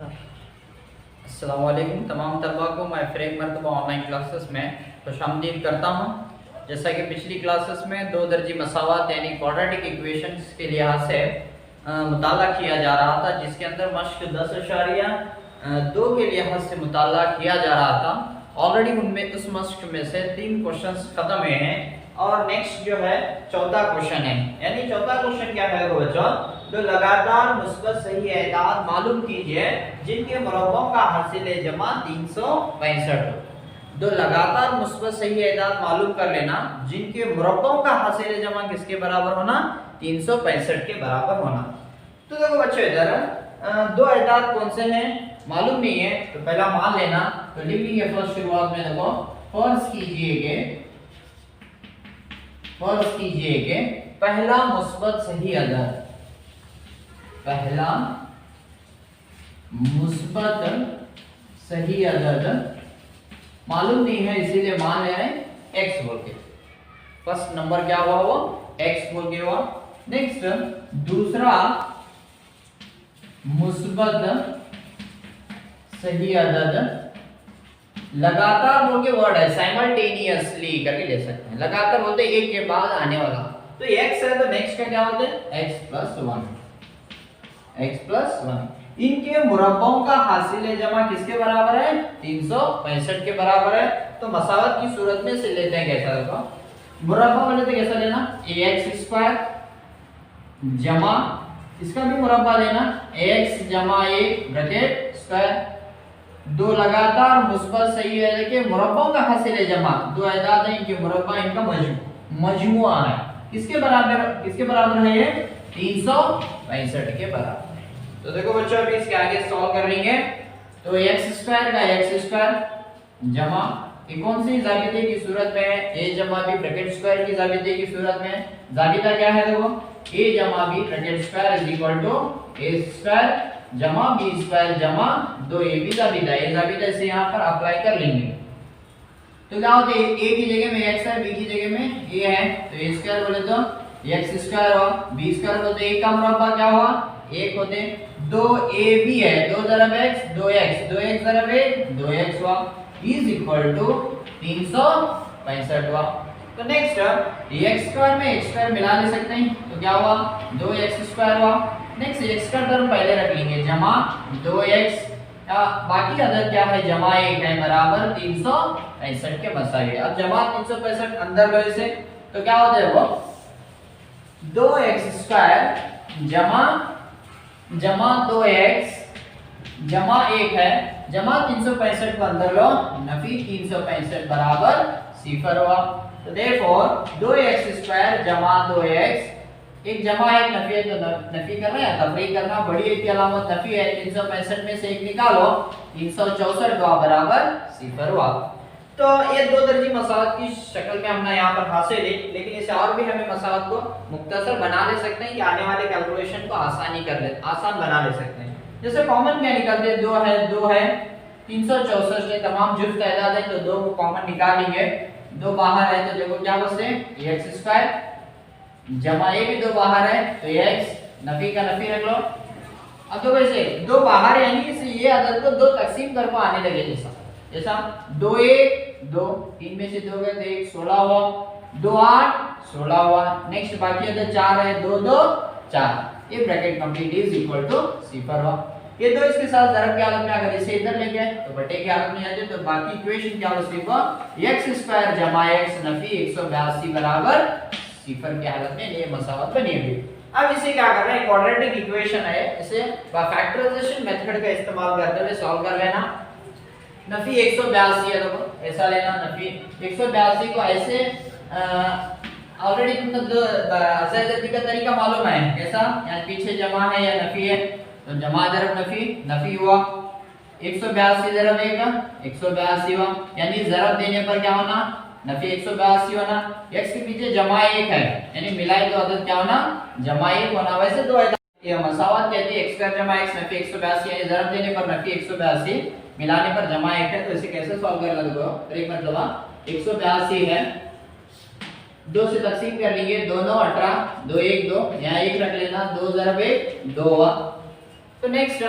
अस्सलाम वालेकुम तमाम तलबा को मैं फिर एक मरतबा ऑनलाइन क्लासेस में खुशामदीद करता हूँ। जैसा कि पिछली क्लासेस में दो दर्जी मसावात यानी क्वाड्रेटिक इक्वेशंस के लिहाज से मुताला किया जा रहा था, जिसके अंदर मश्क 10.2 के लिहाज से मुताला किया जा रहा था। ऑलरेडी उनमें उस मश्क में से 3 क्वेश्चंस खत्म हुए हैं और नेक्स्ट जो है चौथा क्वेश्चन है। यानी चौथा क्वेश्चन क्या है बच्चों, तो लगातार मुस्बत सही एदाद मालूम कीजिए जिनके मुरब्बों का हासिल जमा 365 हो। तो लगातार मुस्बत सही एदाद मालूम कर लेना जिनके मुरब्बों का हासिल जमा किसके बराबर होना, 365 के बराबर होना। तो देखो बच्चों इधर दो एदाद कौन से हैं मालूम नहीं है, तो पहला मान लेना। तो लिख लेंगे फर्स्ट शुरुआत में, देखो फर्ज कीजिए कि पहला मुस्बत सही अदद, पहला मुस्बत सही अदद मालूम नहीं है, इसीलिए मान ले रहे हैं x बोल के। फर्स्ट नंबर क्या हुआ, वो x बोल के हुआ। नेक्स्ट दूसरा मुस्बत सही अदद लगातार बोल के वर्ड है, साइमल्टेनियसली करके ले सकते हैं। लगातार बोलते एक के बाद आने वाला, तो x है तो नेक्स्ट का क्या होता है x प्लस 1। इनके मुरब्बों का हासिल जमा किसके बराबर है, 365 के बराबर है। तो मसावत की सूरत में से लेते हैं कैसा, देखो मुरब्बा वाले तो कैसा लेना, ax² जमा इसका भी मुरब्बा लेना ax जमा a ब्रैकेट स्क्वायर। दो लगातार मुस्बत सही है के मुरब्बों का हासिल जमा, दो एदाद है इनके मुरब्बा इनका मजमुआ है, किसके बराबर है ये, 365 के बराबर। तो देखो बच्चों अभी इसके आगे सॉल्व कर लेंगे। तो x² का x² जमा ये कौन सी जाबिते की सूरत में है, a जमा b ब्रैकेट स्क्वायर की जाबिते की सूरत में। जाबिता क्या है, देखो a जमा b bracket square is equal to a² जमा b² जमा 2ab जाबिता। ये जाबिता से यहां पर अप्लाई कर लेंगे तो क्या होता है, a की जगह में x है, b की जगह में a है, तो a² बोले तो x² हुआ, b² बोले तो a का मुरब्बा क्या हुआ, 1 होते। 2ab है, 2 ज़रब x 2x, 2x ज़रब 1 2x हुआ इज इक्वल टू 365 हुआ। तो नेक्स्ट x² में x² मिला ले सकते हैं, तो क्या हुआ 2x² हुआ। नेक्स्ट x का टर्म पहले रख लेंगे जमा 2x, बाकी अदद क्या है जमा 1 है बराबर 365 के मसाइल। अब जमा 365 अंदर लो इसे, तो क्या होता है वो 2x² जमा 2x जमा 1 है, जमा 365 को अंदर लो, नफी 365 बराबर 0 हुआ। तो देयरफॉर 2x² जमा 2x, एक जमा एक नफी है, तो नफी करना है तफरीक करना, बड़ी एक की अलामत नफी है, 365 में से एक निकालो 364 का बराबर 0 हुआ। तो ये दो दर्जी मसावत की शक्ल में हमने यहाँ पर हासिल है, लेकिन इसे और भी हमें मसावत को मुख्तसर बना ले सकते हैं कि आने वाले कैलकुलेशन को आसान बना ले सकते हैं। जैसे कॉमन क्या निकालते हैं, 2 है 364 के तमाम जुफ्त एदाद है, तो 2 को कॉमन निकाल लेंगे। 2 बाहर है तो देखो क्या बचते हैं x² जमा a भी 2 बाहर है तो x, नफी का नफी रख लो। अब तो वैसे 2 बाहर यानी कि ये अदद को 2 तकसीम कर को आने लगे, जैसा 2 1 2, 3 में से 2 गए तो 1 16 हुआ, 2 8 16 हुआ। नेक्स्ट बाकी अदद 4 है, 2 2 4, ये bracket complete is equal to 0 हुआ। ये दो इसके साथ ज़रब की हालत में अगर इसे इधर ले गए तो बटे की हालत में आ जाए, तो बाकी इक्वेशन क्या हो सिर्फ x² जमा x नफी 182 बराबर 0 की हालत में ये मसावत बनी हुई। अब इसे क्या कर रहे हैं, क्वाड्रेटिक इक्वेशन है, इसे फैक्टराइजेशन मेथड का इस्तेमाल करते हुए सॉल्व कर लेना। नफी 182 है, देखो ऐसा लेना, नफी 182 को ऐसे ऑलरेडी तुमको ज़ायदती का तरीका मालूम है कैसा, यानी पीछे जमा है या नफी है, तो जमा ज़रब नफी हुआ 182 ज़रब 1 182 हुआ, यानी ज़रब देने पर क्या होना, नफी 182 होना। x के पीछे जमा 1 है, यानी मिलाए तो अदद क्या होना, जमा 1 होना। वैसे दो ये मसावत कहती है x² जमा x नफी 182, यानी ज़रब देने पर नफी 182 मिलाने पर जमा 1 है। तो इसे कैसे सॉल्व कर लोगे, एक मतलब 182 है, 2 से तकसीम कर लेंगे, 2 9 18 2 1 2, यहाँ 1 रख लेना, 2 ज़रब 1 2 हुआ। तो नेक्स्ट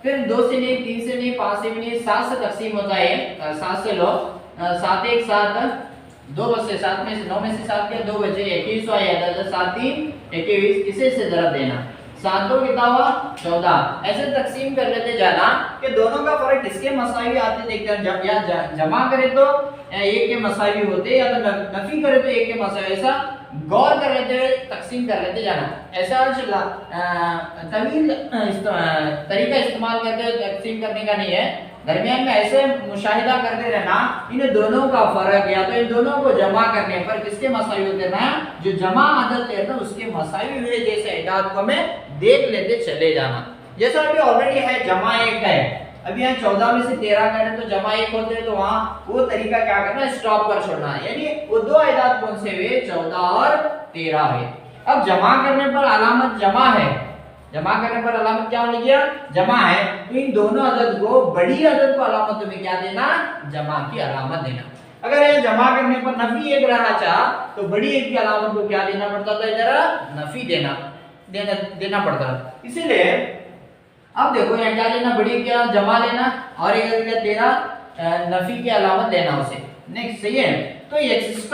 फिर 2 से नहीं, 3 से नहीं, 5 से भी नहीं, 7 से तकसीम होता है। 7 से लो, 7 1 7, 2 बचे, 7 में से 9 में से 7 के 2 बचे, 21 हुआ, याद आता 7 3 21, इसे से जरा देना, 7 2 कितना हुआ 14। ऐसे तकसीम कर लेते जाना कि दोनों का फर्क किसके मसावी आते देखते हैं। जब या जमा करे तो एक के मसावी होते, या तो नफी करे तो एक के मसावी, ऐसा गौर कर लेते हुए तकसीम कर लेते जाना। ऐसा तवील तरीका इस्तेमाल करते हुए तकसीम करने का नहीं है, दरमियान में ऐसे मुशाहिदा करते रहना इन दोनों का फर्क, या तो इन दोनों को जमा करने पर किसके मसावी होते ना, जो जमा आदत है ना उसके मसावी हुए जैसे इदाद को हमें देख लेते चले जाना। जैसा अभी ऑलरेडी है जमा 1 है, अभी यहाँ 14 में से 13 करें तो जमा 1 होते हैं, तो वहां वो तरीका क्या करना, स्टॉप कर छोड़ना, यानी वो दो इदाद कौन से हुए 14 और 13 हुए। अब जमा करने पर अलामत जमा है, जमा करने पर अलामत क्या होने गया, जमा है, तो इन दोनों अदद को, बड़ी अदद को अलामत तुम्हें क्या देना, जमा की अलामत देना। अगर ये जमा करने पर नफी 1 रहा चाह तो बड़ी 1 की अलामत को क्या देना पड़ता था, इधर नफी देना पड़ता। इसीलिए अब देखो यहाँ क्या लेना, बड़ी क्या जमा लेना, और एक क्या 13 नफी की अलामत देना उसे। नेक्स्ट सही है, तो x²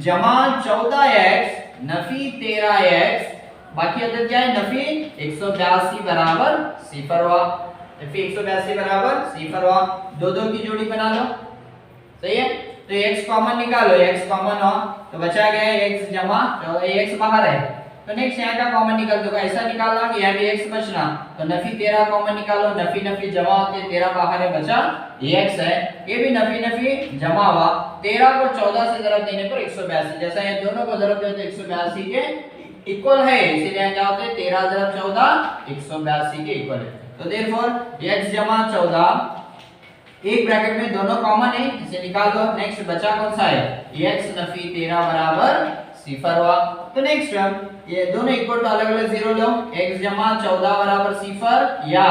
जमा 14x नफी 13x, बाकी अदद क्या है नफी 182 बराबर 0 हुआ, नफी 182 बराबर 0 हुआ। दो दो की जोड़ी बना लो, सही है, तो x कॉमन निकालो, x कॉमन हो तो बचा गया x जमा, तो x बाहर है, तो नेक्स्ट यहाँ का कॉमन निकाल दो, ऐसा निकालना कि यहाँ भी x बचना, तो नफी 13 कॉमन निकालो, नफी नफी जमा होते 13 बाहर है, बचा x है, ये भी नफी नफी जमा हुआ। 13 को 14 से जरब देने पर 182, जैसा ये दोनों को जरब दे तो 182 के इक्वल है, इसीलिए क्या होते हैं 13 जरब 14 182 के इक्वल है। तो देयरफॉर x जमा 14 एक ब्रैकेट में दोनों कॉमन है, इसे निकाल दो। नेक्स्ट बचा कौन सा है, x नफी 13 बराबर 0 हुआ। तो नेक्स्ट ये दोनों इक्वल टू अलग अलग 0 लो, x जमा 14 बराबर 0 या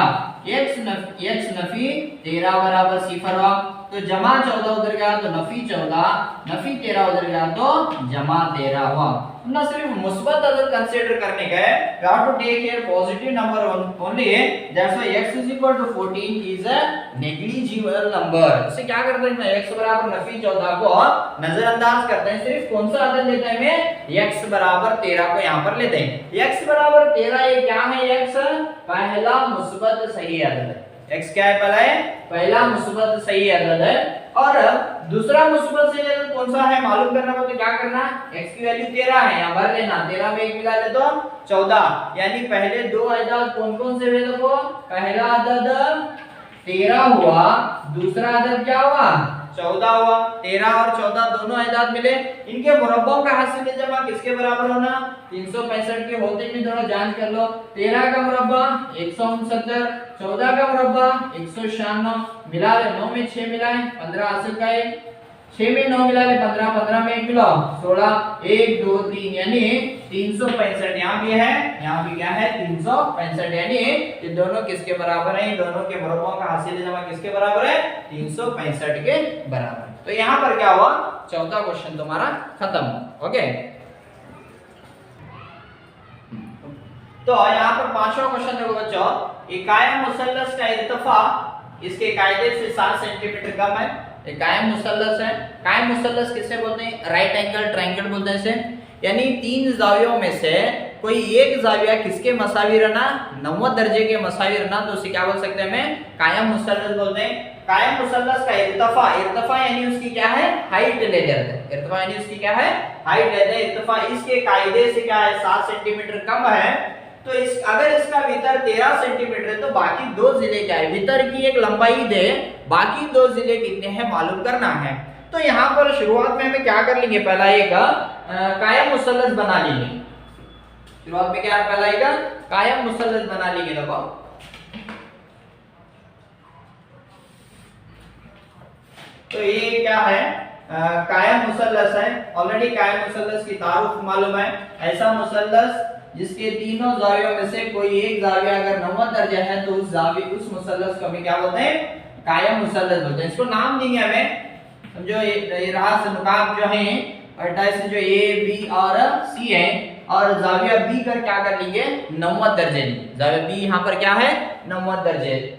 x नफी 13 बराबर 0 हुआ, तो जमा 14 उधर गया तो नफी 14, नफी 13 उधर गया तो जमा 13 हुआ। ना सिर्फ मुस्बत अदद कंसीडर करने का है, we have to take here positive number only, that's why x is equal to 14 is a negligible number। इसे क्या करते हैं, x बराबर नफी 14 को नजरअंदाज करते हैं, सिर्फ कौन सा अदद लेते हैं हमें, x बराबर 13 को यहाँ पर लेते हैं। x बराबर 13 ये क्या है, x पहला मुस्बत सही अदद है, x क्या है, पहला मुस्बत सही अदद है, और दूसरा मुस्बत सही अदद कौन सा है मालूम करना हो तो क्या करना, x की वैल्यू 13 है, यहाँ भर लेना, 13 में 1 मिला ले तो 14, यानी पहले दो अदद कौन कौन से हुए, देखो पहला अदद 13 हुआ, दूसरा अदद क्या हुआ 14 हुआ। 13 और 14 दोनों अदद मिले, इनके मुरब्बों का हासिल जमा किसके बराबर होना, 365 के होते भी दोनों जांच कर लो। 13 का मुरब्बा 169, 14 का मुरब्बा 196, मिला ले 9 में 6 मिलाए 15 हासिल का है, 6 में 9 मिला ले 15, 15 में 1 मिलाओ 16, 1 2 3 यानी 365 यहाँ भी है, यहाँ भी क्या है 365, यानी ये दोनों किसके बराबर है, दोनों के मुरब्बों का हासिल जमा किसके बराबर है, 365 के बराबर। तो यहाँ पर क्या हुआ, चौथा क्वेश्चन तुम्हारा खत्म। ओके, तो यहाँ पर पांचवा क्वेश्चन देखो बच्चों, एक कायम मुसल्लस का इर्तिफा इसके कायदे से 7 सेंटीमीटर कम है। एक कायम मुसल्लस है, कायम मुसल्लस किसे बोलते हैं, राइट एंगल ट्रायंगल बोलते हैं इसे, यानी 3 जावियों में से कोई एक जाविया किसके मसावी रहना, 90 दर्जे के मसावी रहना, तो उसे क्या बोल सकते हैं, हमें कायम मुसल्लस बोलते हैं। कायम मुसल्लस का इर्तिफा, इर्तिफा यानी उसकी क्या है, हाइट ले लेते हैं, इर्तिफा यानी उसकी क्या है, हाइट लेते हैं। इर्तिफा इसके कायदे से क्या है 7 सेंटीमीटर कम है, तो इस अगर इसका भीतर 13 सेंटीमीटर है तो बाकी दो जिले क्या है, भीतर की एक लंबाई दे, बाकी दो जिले कितने हैं मालूम करना है। तो यहाँ पर शुरुआत में हमें क्या कर लेंगे, पहला एक कायम मुसल्लस बना लेंगे। शुरुआत में क्या पहला एक कायम मुसल्लस बना लेंगे। देखो तो ये क्या है, कायम मुसल्लस है, ऑलरेडी कायम मुसल्लस की तारुफ मालूम है। ऐसा मुसल्लस जिसके तीनों जावियों में से कोई एक जाविया अगर 90 दर्जा है तो उस मुसल्लस को हमें क्या बोलते हैं, कायम मुसल्लस बोलते हैं। इसको नाम देंगे हमें, समझो ये रहा नुकात जो है 28 जो ए बी और सी है, और जाविया बी का क्या कर लेंगे 90 दर्जे। जाविया बी यहाँ पर क्या है 90 दर्जे।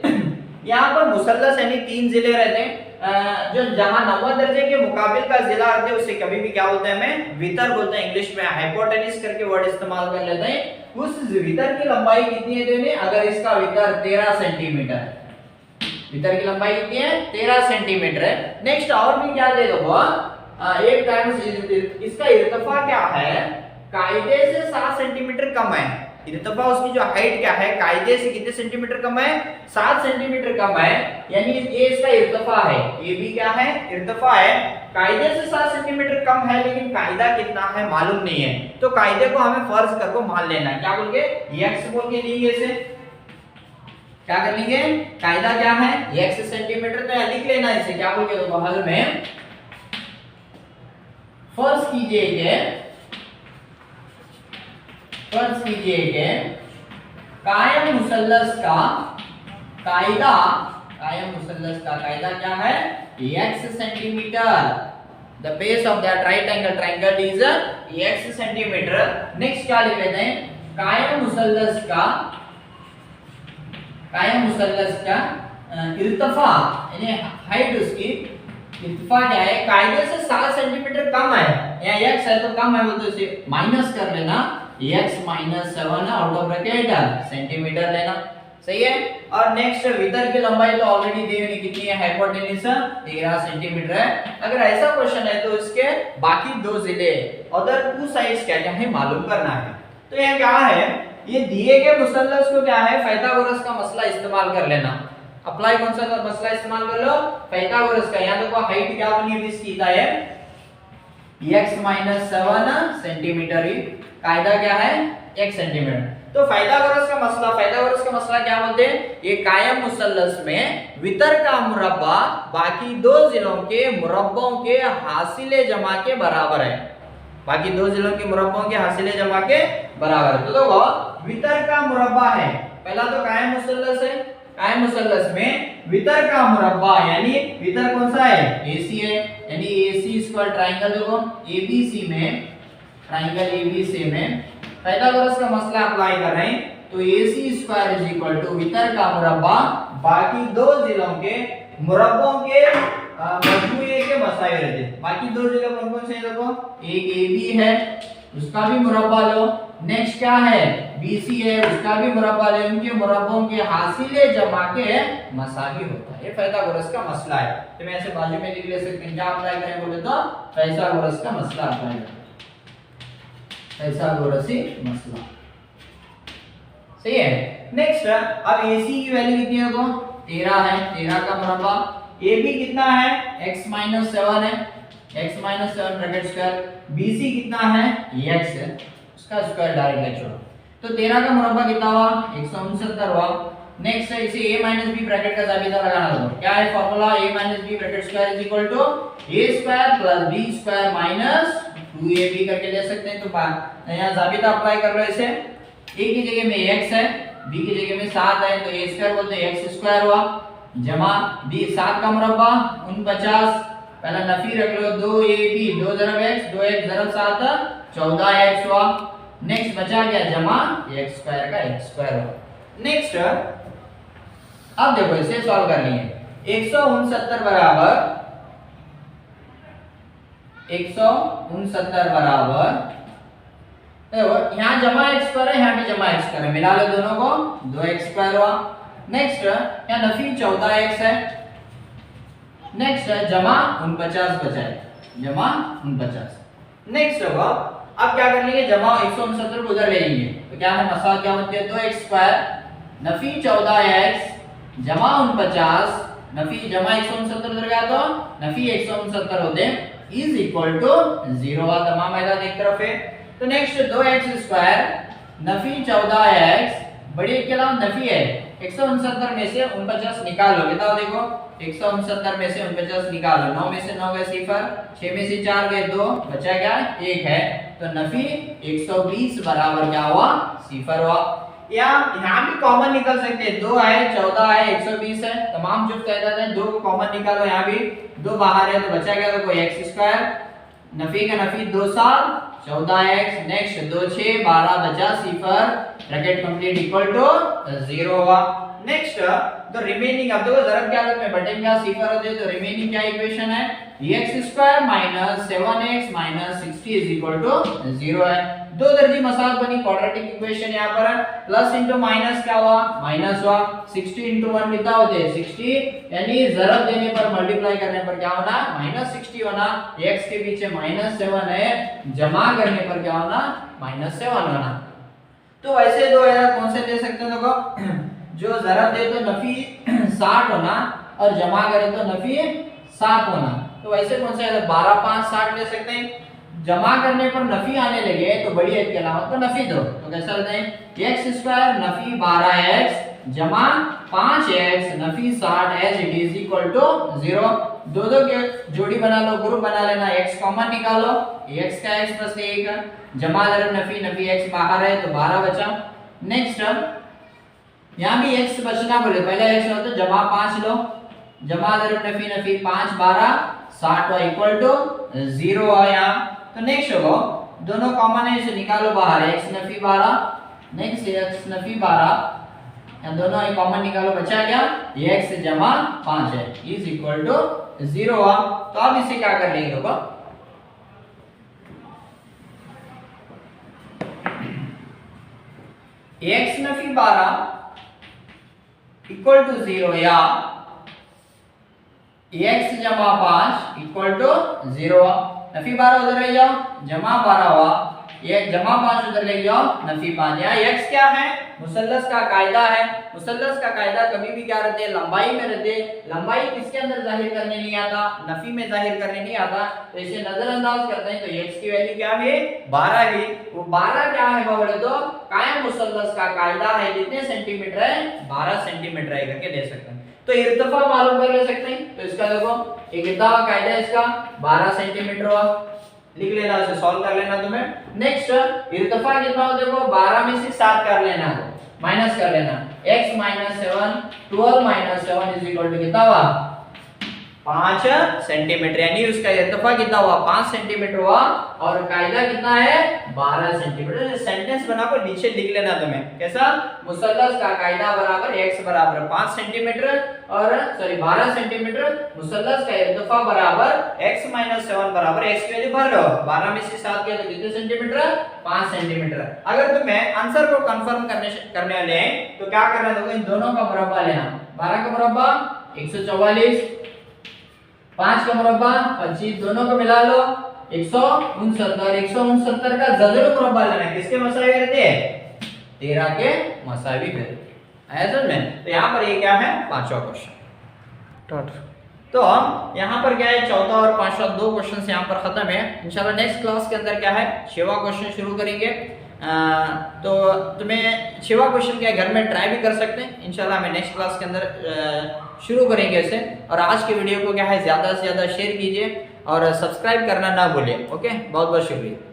यहाँ पर मुसल्लस यानी 3 जिले रहते हैं, जो जहां 90 दर्जे के मुकाबिल का जिला रहते हैं उसे कभी भी क्या बोलते हैं हमें वितर बोलते हैं। इंग्लिश में हाइपोटेनिस करके वर्ड इस्तेमाल कर लेते हैं। उस वितर की लंबाई कितनी है देने, अगर इसका वितर 13 सेंटीमीटर है, वितर की लंबाई कितनी है 13 सेंटीमीटर है। नेक्स्ट और भी क्या दे दो, एक टाइम्स इसका इर्तिफा क्या है, कायदे से 7 सेंटीमीटर कम है। इर्तिफा उसकी जो हाइट क्या है कायदे से कितने सेंटीमीटर कम है 7 सेंटीमीटर कम है, यानी ये इसका इर्तिफा है, ये भी क्या है इर्तिफा है। कायदे से 7 सेंटीमीटर कम है लेकिन कायदा कितना है मालूम नहीं है, तो कायदे को हमें फर्ज करके मान लेना है। क्या बोल के x बोल के लेंगे इसे, क्या कर लेंगे कायदा क्या है x सेंटीमीटर, तो लिख लेना इसे। क्या बोल के देखो हल में फर्ज कीजिए कि कायम मुसल्लस का कायदा क्या है x centimetre. The base of that right angle triangle is x centimetre. Next क्या लिख लेते हैं, कायम मुसल्लस का इर्तिफा यानी हाइट उसकी इर्तिफा क्या है कायदे से 7 सेंटीमीटर कम है, यहाँ x है तो कम है वो तो इसे माइनस कर लेना, x - 7 out of bracket centimetre लेना, सही है। और नेक्स्ट वितर की लंबाई तो ऑलरेडी दी हुई कितनी है हाइपोटेन्यूज 13 सेंटीमीटर है। अगर ऐसा क्वेश्चन है तो इसके बाकी 2 जिले अदर 2 साइड्स क्या है मालूम करना है। तो ये क्या है, ये दिए गए मुसल्लस को क्या है पाइथागोरस का मसला इस्तेमाल कर लेना। अप्लाई कौन सा मसला इस्तेमाल कर लो पाइथागोरस का। यहाँ देखो हाइट क्या बनी हुई इसकी है x - 7 सेंटीमीटर, कायदा क्या है x सेंटीमीटर। तो पाइथागोरस का मसला क्या बोलते हैं, ये कायम मुसल्लस में वितर का मुरब्बा बाकी 2 जिलों के मुरब्बों के हासिले जमा के बराबर है, बाकी 2 जिलों के मुरब्बों के हासिले जमा के बराबर है। तो देखो वितर का मुरब्बा है, पहला तो कायम मुसल्लस है, कायम मुसल्लस में वितर का मुरब्बा यानी वितर कौन सा है AC है, यानी AC स्क्वायर ट्रायंगल देखो ABC में, ट्रायंगल ABC में पाइथागोरस का मसला अप्लाई कर रहे हैं तो AC square is equal to वितर का मुरब्बा बाकी 2 जिलों के मुरब्बों के मजमूए के मसाइल रहते हैं। बाकी 2 जिले कौन कौन से हैं देखो, एक AB है उसका भी मुरब्बा लो, नेक्स्ट क्या है BC है उसका भी मुरब्बा ले, उनके मुरब्बों के हासिले जमा के मसाही होता है। ये पाइथागोरस का मसला है। तो मैं ऐसे बाजू में लिख ले सकते हैं, क्या अप्लाई करें बोले तो पाइथागोरस का मसला अप्लाई करें, पाइथागोरसी मसला, सही है। नेक्स्ट अब AC की वैल्यू कितनी है देखो 13 है, 13 का मुरब्बा, AB कितना है x - 7 है, x - 7 ब्रैकेट स्क्वायर, BC कितना है x है उसका स्क्वायर डायरेक्ट ले छोड़ो, तो 13 का मुरब्बा कितना हुआ 169 हुआ। नेक्स्ट है इसे a - b ब्रैकेट का जाबिता लगाना दो, क्या है formula a - b bracket square is equal to a square plus b square minus 2ab करके ले सकते हैं। तो यहां जाबिता अप्लाई कर लो इसे, a की जगह में x है, b की जगह में 7 है तो a स्क्वायर बोलते हैं x स्क्वायर हुआ जमा b 7 का मुरब्बा 49, पहला नफी रख लो 2ab 2 × x 2x × 7 14x हुआ। नेक्स्ट बचा गया जमा x स्क्वायर का x स्क्वायर हुआ। नेक्स्ट अब देखो इसे सॉल्व कर लिए, 169 बराबर 169 बराबर देखो यहाँ जमा x स्क्वायर है यहाँ भी जमा x स्क्वायर है, मिला लो दोनों को 2x स्क्वायर हुआ। नेक्स्ट यहाँ नफी 14x है, नेक्स्ट जमा 49 बचा है, जमा 49। नेक्स्ट होगा अब क्या कर लेंगे जमा 169 को उधर ले लेंगे तो क्या है मसला क्या बनती है 2x स्क्वायर नफी 14x जमा 49 नफी जमा 169 उधर गया तो नफी 169 होते इज इक्वल टू 0 हुआ, तमाम आयदात एक तरफ है। तो next 2x square Nafi 14x बड़ी के अलावा नफी है 169 में से 49 निकाल लो, बताओ देखो 169 में से 49 निकालो, 9 में से 9 गए 0, 6 में से 4 गए 2, बचा क्या 1 है, तो नफी 120 बराबर क्या हुआ 0 हुआ। या यहाँ भी कॉमन निकल सकते हैं, 2 है 14 है 120 है, तमाम जो कहता है 2 को कॉमन निकालो, यहाँ भी 2 बाहर है तो बचा क्या देखो x स्क्वायर नफी का नफी 2 7 14x, नेक्स्ट 2 6 12 बचा सिफर, ब्रैकेट कंप्लीट इक्वल टू 0 हुआ। नेक्स्ट तो रिमेनिंग, अब देखो ज़रब के हालत में बटे क्या सिफर होते हैं, तो रिमेनिंग क्या इक्वेशन है, x² - 7x - 60 is equal to 0 है। दो दर्जी मसाल बनी, क्वाड्रेटिक इक्वेशन यहाँ पर है, प्लस इंटू माइनस क्या हुआ, माइनस हुआ, 60 इंटू 1 कितना होते हैं 60, यानी ज़रब देने पर मल्टीप्लाई करने पर क्या होना, -60 होना, x के पीछे -7 है, जमा करने पर क्या होना, -7 होना। तो वैसे दो एरर कौन से ले सकते हैं, देखो जो ज़रब दे तो नफी 60 होना और जमा करे तो नफी 7 होना, तो वैसे कौन सा 12 5 60 ले सकते हैं। जमा करने पर नफी आने लगे तो बड़ी हद की अलामत को नफी दो, तो कैसा लेते हैं, x² नफी 12x जमा 5x नफी 60 as it is equal to 0। दो दो के जोड़ी बना लो, ग्रुप बना लेना, x कॉमन निकालो, x का x प्लस 1 जमा ज़रब नफी, नफी x बाहर है तो 12 बचा। नेक्स्ट यहाँ भी x बचना बोले, पहला x हो तो जमा 5 लो, जमा ज़रब नफी, नफी 5 12 60 इक्वल टू 0 है यहाँ। तो नेक्स्ट हो दोनों कॉमन है, इसे निकालो बाहर, x Nafi 12 next x Nafi 12, यहाँ दोनों कॉमन निकालो, बचा क्या, x जमा 5 है इज इक्वल टू 0 हुआ। तो अब इसे क्या कर लेंगे, देखो x नफी 12 इक्वल टू 0 या x जमा 5 इक्वल टू 0 हुआ। नफी 12 उधर ले जाओ, जमा 12 हुआ, ये जमा 5 उधर ले जाओ, नफी 5। यहाँ x क्या है, मुसल्लस का कायदा है, मुसल्लस का कायदा कभी भी क्या रहते हैं, लंबाई में रहते, लंबाई किसके अंदर जाहिर करने नहीं आता, नफी में जाहिर करने नहीं आता, तो इसे नजरअंदाज करते हैं। तो x की वैल्यू क्या है, 12 है, वो 12 क्या है बोले तो कायम मुसल्लस का कायदा है, कितने सेंटीमीटर है, 12 सेंटीमीटर है करके दे सकते हैं। तो इर्तिफा मालूम कर ले सकते हैं, तो इसका देखो एक कितना कायदा है इसका, 12 सेंटीमीटर हुआ, लिख लेना, उसे सॉल्व कर लेना तुम्हें। नेक्स्ट इर्तिफा कितना हो, देखो 12 में से 7 कर लेना, माइनस कर लेना, x - 7 12 - 7 इज इक्वल टू कितना हुआ, 5 सेंटीमीटर, यानी उसका इर्तिफा कितना हुआ, 5 सेंटीमीटर हुआ, और कायदा कितना है, 12 सेंटीमीटर। सेंटेंस बना कर नीचे लिख लेना तुम्हें, कैसा, मुसल्लस का कायदा बराबर x बराबर 5 सेंटीमीटर और सॉरी 12 सेंटीमीटर, मुसल्लस का इर्तिफा बराबर x - 7 बराबर x की वैल्यू भर लो, 12 में से 7 किया तो कितने सेंटीमीटर, 5 सेंटीमीटर। अगर तुम्हें आंसर को कंफर्म करने वाले हैं तो क्या करना है, इन दोनों का मुरब्बा लेना, 12 का मुरब्बा 144, 5 का मुरब्बा 25, दोनों को मिला लो 169, 169 का जज़र मुरब्बा लेना, किसके मसावी करते हैं, 13 के मसावी करते हैं, आया समझ में। तो यहाँ पर ये क्या है, पांचवा क्वेश्चन। तो हम यहाँ पर क्या है, चौथा और पांचवा दो क्वेश्चन यहाँ पर खत्म है। इंशाल्लाह नेक्स्ट क्लास के अंदर क्या है, 6वां क्वेश्चन शुरू करेंगे। तो तुम्हें 6वां क्वेश्चन क्या है, घर में ट्राई भी कर सकते हैं, इंशाल्लाह हमें नेक्स्ट क्लास के अंदर शुरू करेंगे इसे। और आज के वीडियो को क्या है, ज़्यादा से ज़्यादा शेयर कीजिए और सब्सक्राइब करना ना भूलिए। ओके, बहुत बहुत शुक्रिया।